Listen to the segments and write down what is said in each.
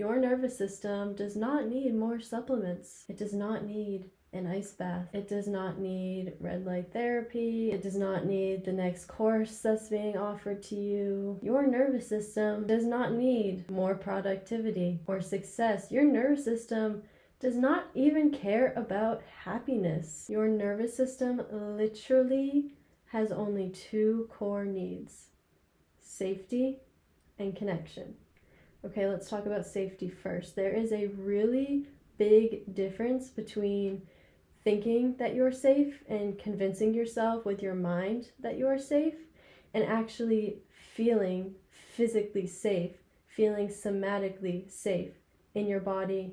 Your nervous system does not need more supplements. It does not need an ice bath. It does not need red light therapy. It does not need the next course that's being offered to you. Your nervous system does not need more productivity or success. Your nervous system does not even care about happiness. Your nervous system literally has only two core needs: safety and connection. Okay, let's talk about safety first. There is a really big difference between thinking that you're safe and convincing yourself with your mind that you are safe, and actually feeling physically safe, feeling somatically safe in your body,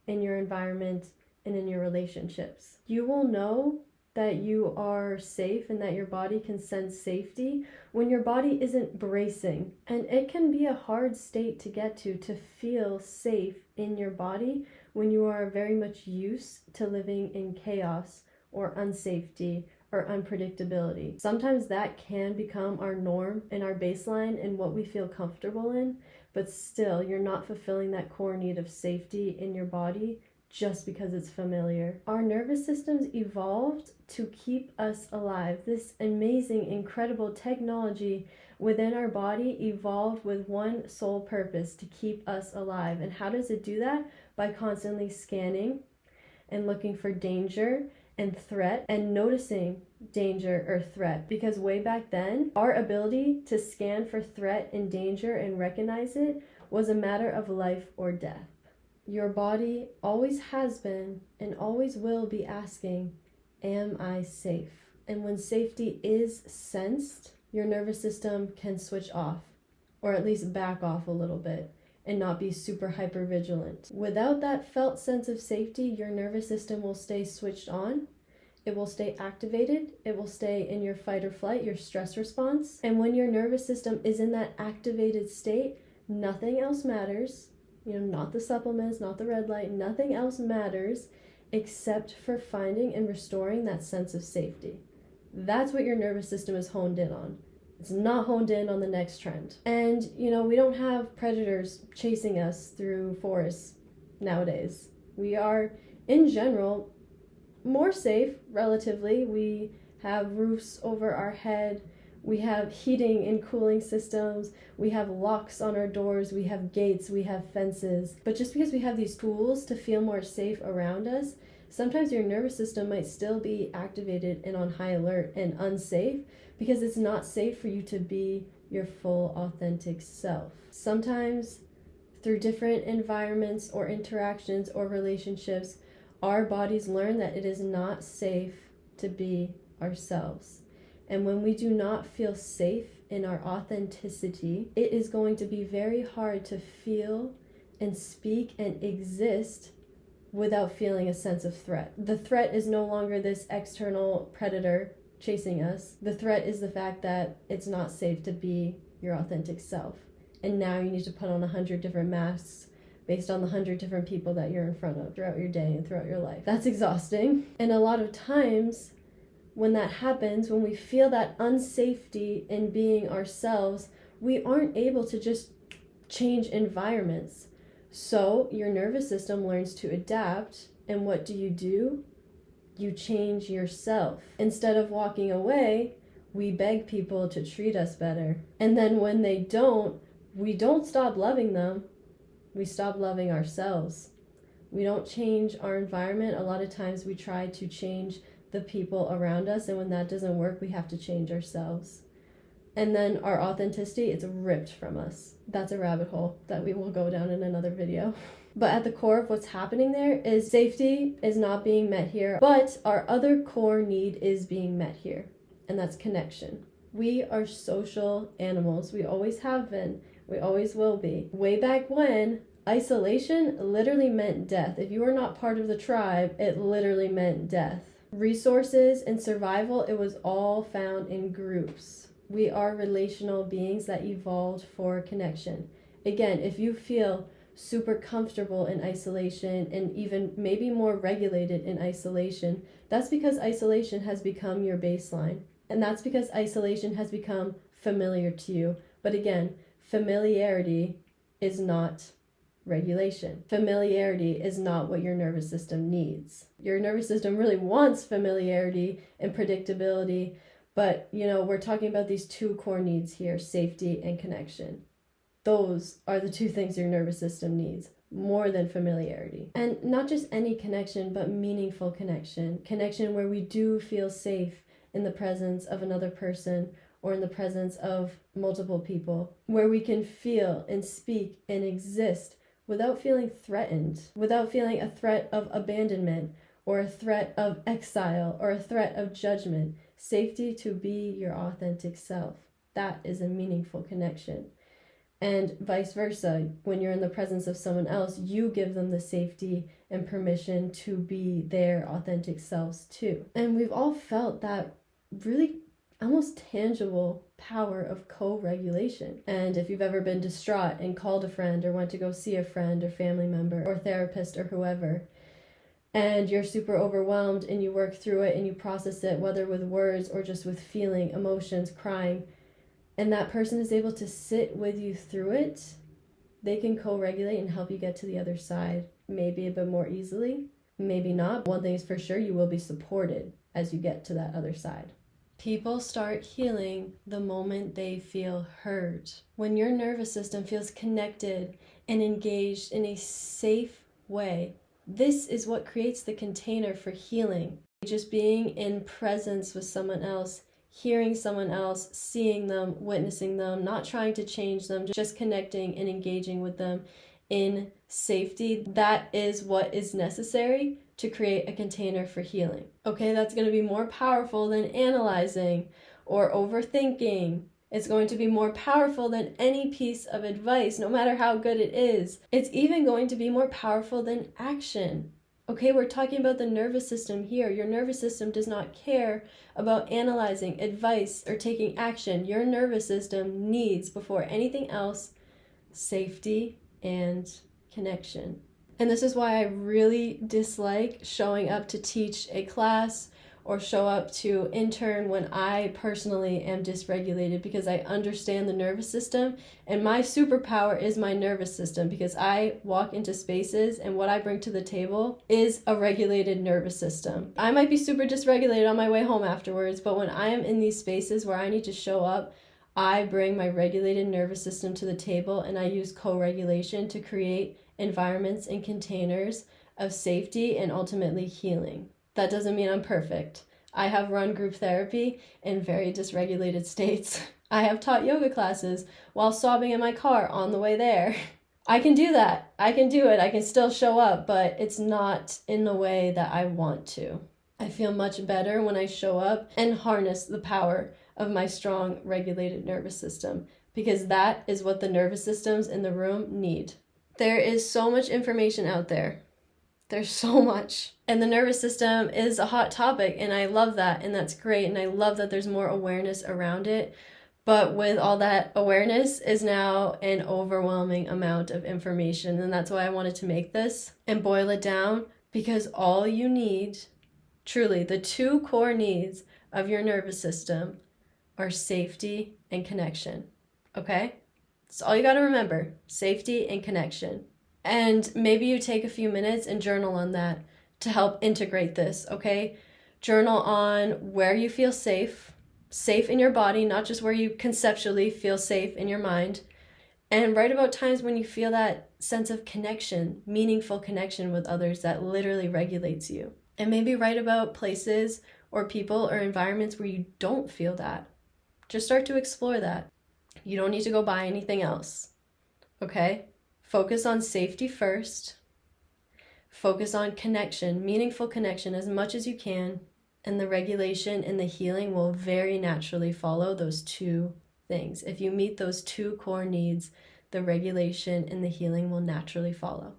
in your environment, and in your relationships. You will know that you are safe and that your body can sense safety when your body isn't bracing. And it can be a hard state to get to feel safe in your body when you are very much used to living in chaos or unsafety or unpredictability. Sometimes that can become our norm and our baseline and what we feel comfortable in, but still you're not fulfilling that core need of safety in your body just because it's familiar. Our nervous systems evolved to keep us alive. This amazing, incredible technology within our body evolved with one sole purpose: to keep us alive. And how does it do that? By constantly scanning and looking for danger and threat and noticing danger or threat. Because way back then, our ability to scan for threat and danger and recognize it was a matter of life or death. Your body always has been and always will be asking, am I safe? And when safety is sensed, your nervous system can switch off, or at least back off a little bit, and not be super hyper vigilant. Without that felt sense of safety, your nervous system will stay switched on. It will stay activated. It will stay in your fight or flight, your stress response. And when your nervous system is in that activated state, nothing else matters. Not the supplements, not the red light, nothing else matters except for finding and restoring that sense of safety. That's what your nervous system is honed in on. It's not honed in on the next trend. And, we don't have predators chasing us through forests nowadays. We are, in general, more safe, relatively. We have roofs over our head. We have heating and cooling systems. We have locks on our doors. We have gates. We have fences. But just because we have these tools to feel more safe around us, sometimes your nervous system might still be activated and on high alert and unsafe because it's not safe for you to be your full, authentic self. Sometimes through different environments or interactions or relationships, our bodies learn that it is not safe to be ourselves. And when we do not feel safe in our authenticity, it is going to be very hard to feel and speak and exist without feeling a sense of threat. The threat is no longer this external predator chasing us. The threat is the fact that it's not safe to be your authentic self. And now you need to put on 100 different masks based on the 100 different people that you're in front of throughout your day and throughout your life. That's exhausting. And a lot of times, when that happens, when we feel that unsafety in being ourselves, we aren't able to just change environments. So your nervous system learns to adapt, and what do? You change yourself. Instead of walking away, we beg people to treat us better. And then when they don't, we don't stop loving them, we stop loving ourselves. We don't change our environment. A lot of times we try to change the people around us, and when that doesn't work, we have to change ourselves. And then our authenticity, it's ripped from us. That's a rabbit hole that we will go down in another video. But at the core of what's happening there is safety is not being met here, but our other core need is being met here, and that's connection. We are social animals. We always have been. We always will be. Way back when, isolation literally meant death. If you were not part of the tribe, it literally meant death. Resources and survival, it was all found in groups. We are relational beings that evolved for connection. Again, if you feel super comfortable in isolation and even maybe more regulated in isolation, that's because isolation has become your baseline. And that's because isolation has become familiar to you. But again, familiarity is not regulation. Familiarity is not what your nervous system needs. Your nervous system really wants familiarity and predictability, but we're talking about these two core needs here, safety and connection. Those are the two things your nervous system needs more than familiarity. And not just any connection, but meaningful connection. Connection where we do feel safe in the presence of another person or in the presence of multiple people, where we can feel and speak and exist without feeling threatened, without feeling a threat of abandonment or a threat of exile or a threat of judgment. Safety to be your authentic self. That is a meaningful connection. And vice versa, when you're in the presence of someone else, you give them the safety and permission to be their authentic selves too. And we've all felt that really almost tangible power of co-regulation. And if you've ever been distraught and called a friend or went to go see a friend or family member or therapist or whoever, and you're super overwhelmed and you work through it and you process it, whether with words or just with feeling, emotions, crying, and that person is able to sit with you through it, they can co-regulate and help you get to the other side, maybe a bit more easily, maybe not. One thing is for sure, you will be supported as you get to that other side. People start healing the moment they feel heard. When your nervous system feels connected and engaged in a safe way, this is what creates the container for healing. Just being in presence with someone else, hearing someone else, seeing them, witnessing them, not trying to change them, just connecting and engaging with them in safety. That is what is necessary to create a container for healing. Okay, that's going to be more powerful than analyzing or overthinking. It's going to be more powerful than any piece of advice, no matter how good it is. It's even going to be more powerful than action. Okay, we're talking about the nervous system here. Your nervous system does not care about analyzing, advice, or taking action. Your nervous system needs, before anything else, safety and connection. And this is why I really dislike showing up to teach a class or show up to intern when I personally am dysregulated, because I understand the nervous system, and my superpower is my nervous system, because I walk into spaces and what I bring to the table is a regulated nervous system. I might be super dysregulated on my way home afterwards, but when I am in these spaces where I need to show up, I bring my regulated nervous system to the table, and I use co-regulation to create environments and containers of safety and ultimately healing. That doesn't mean I'm perfect. I have run group therapy in very dysregulated states. I have taught yoga classes while sobbing in my car on the way there. I can do that. I can do it. I can still show up, but it's not in the way that I want to. I feel much better when I show up and harness the power of my strong regulated nervous system, because that is what the nervous systems in the room need. There is so much information out there. There's so much. And the nervous system is a hot topic, and I love that, and that's great, and I love that there's more awareness around it. But with all that awareness is now an overwhelming amount of information, and that's why I wanted to make this and boil it down, because all you need, truly, the two core needs of your nervous system are safety and connection, okay? That's all you got to remember, safety and connection. And maybe you take a few minutes and journal on that to help integrate this, okay? Journal on where you feel safe in your body, not just where you conceptually feel safe in your mind. And write about times when you feel that sense of connection, meaningful connection with others that literally regulates you. And maybe write about places or people or environments where you don't feel that. Just start to explore that. You don't need to go buy anything else, okay? Focus on safety first. Focus on connection, meaningful connection as much as you can, and the regulation and the healing will very naturally follow those two things. If you meet those two core needs, the regulation and the healing will naturally follow.